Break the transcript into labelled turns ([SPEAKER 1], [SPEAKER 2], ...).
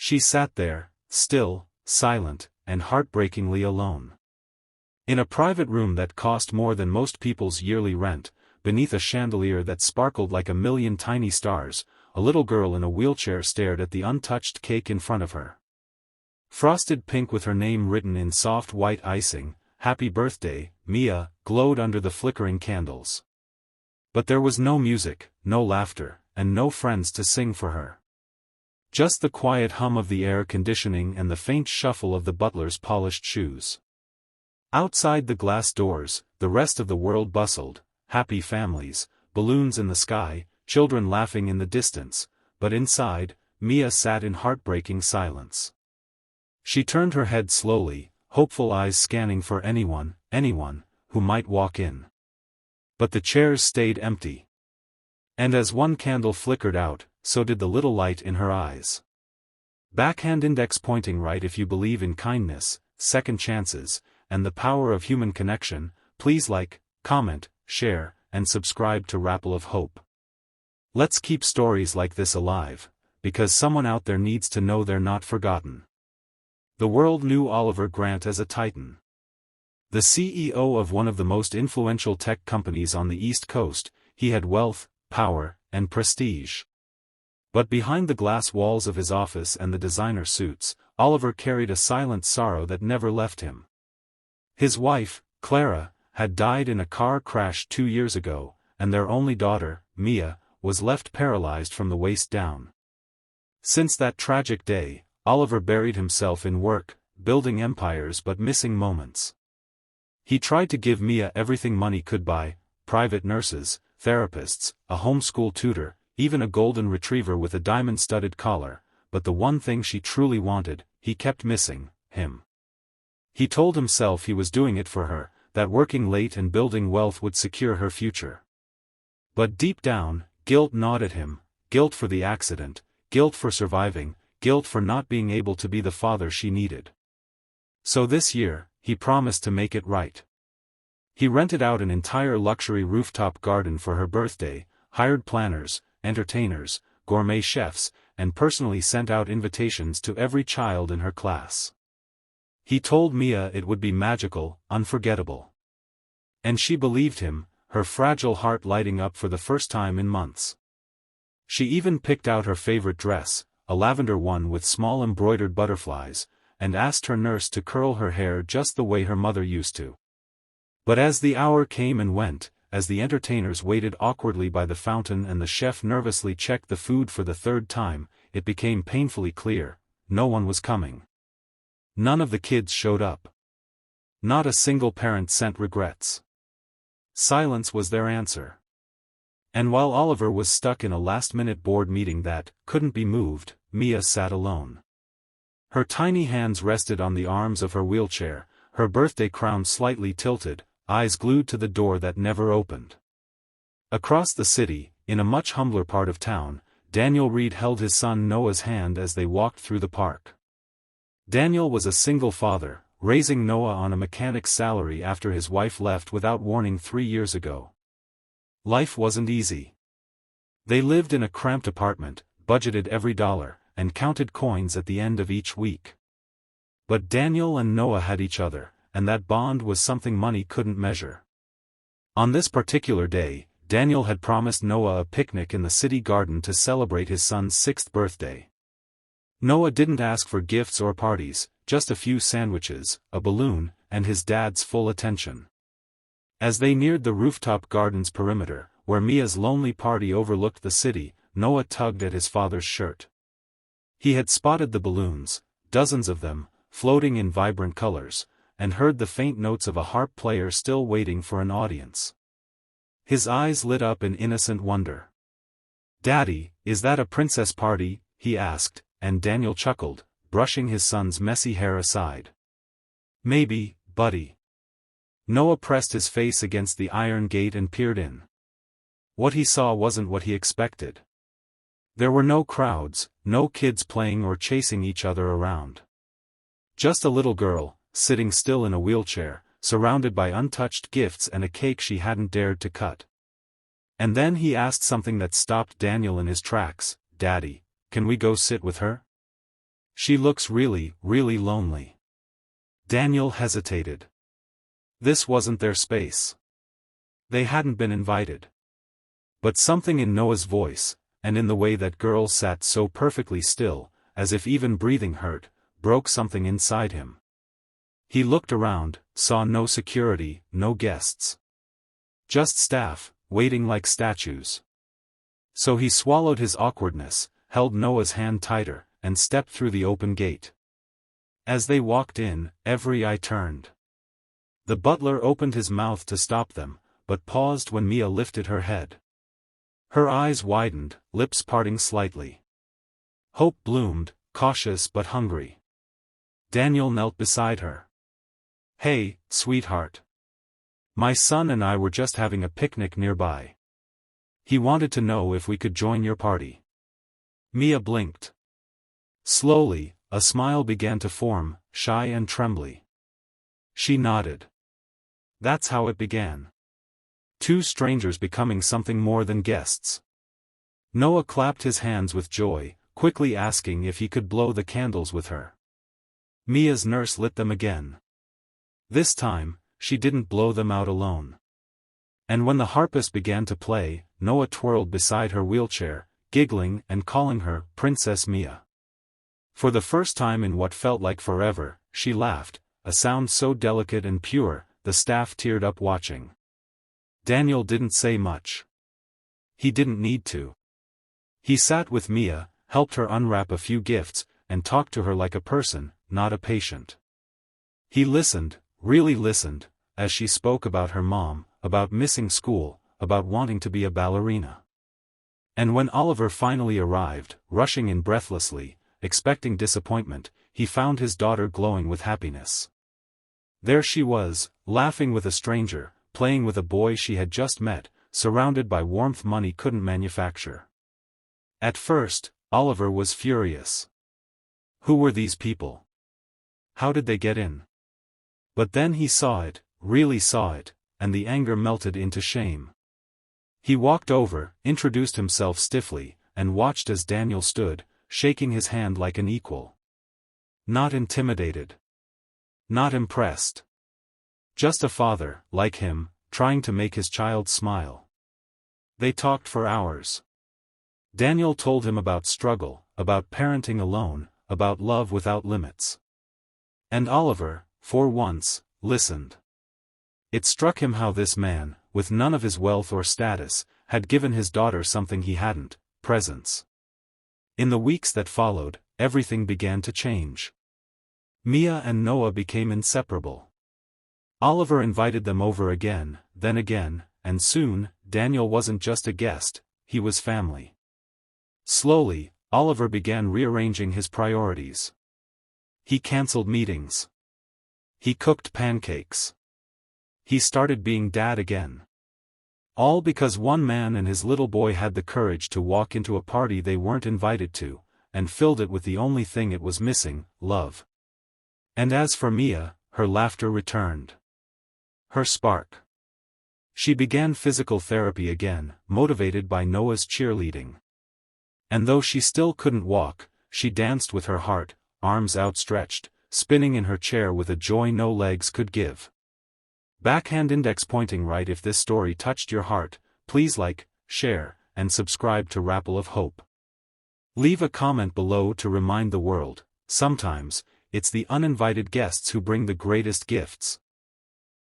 [SPEAKER 1] She sat there, still, silent, and heartbreakingly alone. In a private room that cost more than most people's yearly rent, beneath a chandelier that sparkled like a million tiny stars, a little girl in a wheelchair stared at the untouched cake in front of her. Frosted pink with her name written in soft white icing, "Happy Birthday, Mia," glowed under the flickering candles. But there was no music, no laughter, and no friends to sing for her. Just the quiet hum of the air conditioning and the faint shuffle of the butler's polished shoes. Outside the glass doors, the rest of the world bustled, happy families, balloons in the sky, children laughing in the distance, but inside, Mia sat in heartbreaking silence. She turned her head slowly, hopeful eyes scanning for anyone, who might walk in. But the chairs stayed empty. And as one candle flickered out, so did the little light in her eyes. Backhand index pointing right. If you believe in kindness, second chances, and the power of human connection, please like, comment, share, and subscribe to Rapple of Hope. Let's keep stories like this alive, because someone out there needs to know they're not forgotten. The world knew Oliver Grant as a titan. The CEO of one of the most influential tech companies on the East Coast, he had wealth, power, and prestige. But behind the glass walls of his office and the designer suits, Oliver carried a silent sorrow that never left him. His wife, Clara, had died in a car crash 2 years ago, and their only daughter, Mia, was left paralyzed from the waist down. Since that tragic day, Oliver buried himself in work, building empires but missing moments. He tried to give Mia everything money could buy: private nurses, therapists, a homeschool tutor, even a golden retriever with a diamond-studded collar, but the one thing she truly wanted, he kept missing: him. He told himself he was doing it for her, that working late and building wealth would secure her future. But deep down, guilt gnawed at him: guilt for the accident, guilt for surviving, guilt for not being able to be the father she needed. So this year, he promised to make it right. He rented out an entire luxury rooftop garden for her birthday, hired planners, entertainers, gourmet chefs, and personally sent out invitations to every child in her class. He told Mia it would be magical, unforgettable. And she believed him, her fragile heart lighting up for the first time in months. She even picked out her favorite dress, a lavender one with small embroidered butterflies, and asked her nurse to curl her hair just the way her mother used to. But as the hour came and went, as the entertainers waited awkwardly by the fountain and the chef nervously checked the food for the third time, it became painfully clear: no one was coming. None of the kids showed up. Not a single parent sent regrets. Silence was their answer. And while Oliver was stuck in a last-minute board meeting that couldn't be moved, Mia sat alone. Her tiny hands rested on the arms of her wheelchair, her birthday crown slightly tilted, eyes glued to the door that never opened. Across the city, in a much humbler part of town, Daniel Reed held his son Noah's hand as they walked through the park. Daniel was a single father, raising Noah on a mechanic's salary after his wife left without warning 3 years ago. Life wasn't easy. They lived in a cramped apartment, budgeted every dollar, and counted coins at the end of each week. But Daniel and Noah had each other, and that bond was something money couldn't measure. On this particular day, Daniel had promised Noah a picnic in the city garden to celebrate his son's 6th birthday. Noah didn't ask for gifts or parties, just a few sandwiches, a balloon, and his dad's full attention. As they neared the rooftop garden's perimeter, where Mia's lonely party overlooked the city, Noah tugged at his father's shirt. He had spotted the balloons, dozens of them, floating in vibrant colors, and heard the faint notes of a harp player still waiting for an audience. His eyes lit up in innocent wonder. "Daddy, is that a princess party?" he asked, and Daniel chuckled, brushing his son's messy hair aside. "Maybe, buddy." Noah pressed his face against the iron gate and peered in. What he saw wasn't what he expected. There were no crowds, no kids playing or chasing each other around. Just a little girl, sitting still in a wheelchair, surrounded by untouched gifts and a cake she hadn't dared to cut. And then he asked something that stopped Daniel in his tracks: "Daddy, can we go sit with her? She looks really, really lonely. Daniel hesitated. This wasn't their space. They hadn't been invited. But something in Noah's voice, and in the way that girl sat so perfectly still, as if even breathing hurt, broke something inside him. He looked around, saw no security, no guests. Just staff, waiting like statues. So he swallowed his awkwardness, held Noah's hand tighter, and stepped through the open gate. As they walked in, every eye turned. The butler opened his mouth to stop them, but paused when Mia lifted her head. Her eyes widened, lips parting slightly. Hope bloomed, cautious but hungry. Daniel knelt beside her. "Hey, sweetheart. My son and I were just having a picnic nearby. He wanted to know if we could join your party." Mia blinked. Slowly, a smile began to form, shy and trembly. She nodded. That's how it began. Two strangers becoming something more than guests. Noah clapped his hands with joy, quickly asking if he could blow the candles with her. Mia's nurse lit them again. This time, she didn't blow them out alone. And when the harpist began to play, Noah twirled beside her wheelchair, giggling and calling her Princess Mia. For the first time in what felt like forever, she laughed, a sound so delicate and pure, the staff teared up watching. Daniel didn't say much. He didn't need to. He sat with Mia, helped her unwrap a few gifts, and talked to her like a person, not a patient. He listened, really listened, as she spoke about her mom, about missing school, about wanting to be a ballerina. And when Oliver finally arrived, rushing in breathlessly, expecting disappointment, he found his daughter glowing with happiness. There she was, laughing with a stranger, playing with a boy she had just met, surrounded by warmth money couldn't manufacture. At first, Oliver was furious. Who were these people? How did they get in? But then he saw it, really saw it, and the anger melted into shame. He walked over, introduced himself stiffly, and watched as Daniel stood, shaking his hand like an equal. Not intimidated. Not impressed. Just a father, like him, trying to make his child smile. They talked for hours. Daniel told him about struggle, about parenting alone, about love without limits. And Oliver, for once, listened. It struck him how this man, with none of his wealth or status, had given his daughter something he hadn't, presence. In the weeks that followed, everything began to change. Mia and Noah became inseparable. Oliver invited them over again, and soon, Daniel wasn't just a guest, he was family. Slowly, Oliver began rearranging his priorities. He canceled meetings. He cooked pancakes. He started being dad again. All because one man and his little boy had the courage to walk into a party they weren't invited to, and filled it with the only thing it was missing, love. And as for Mia, her laughter returned. Her spark. She began physical therapy again, motivated by Noah's cheerleading. And though she still couldn't walk, she danced with her heart, arms outstretched, spinning in her chair with a joy no legs could give. Backhand index pointing right. If this story touched your heart, please like, share, and subscribe to Rapple of Hope. Leave a comment below to remind the world, sometimes, it's the uninvited guests who bring the greatest gifts.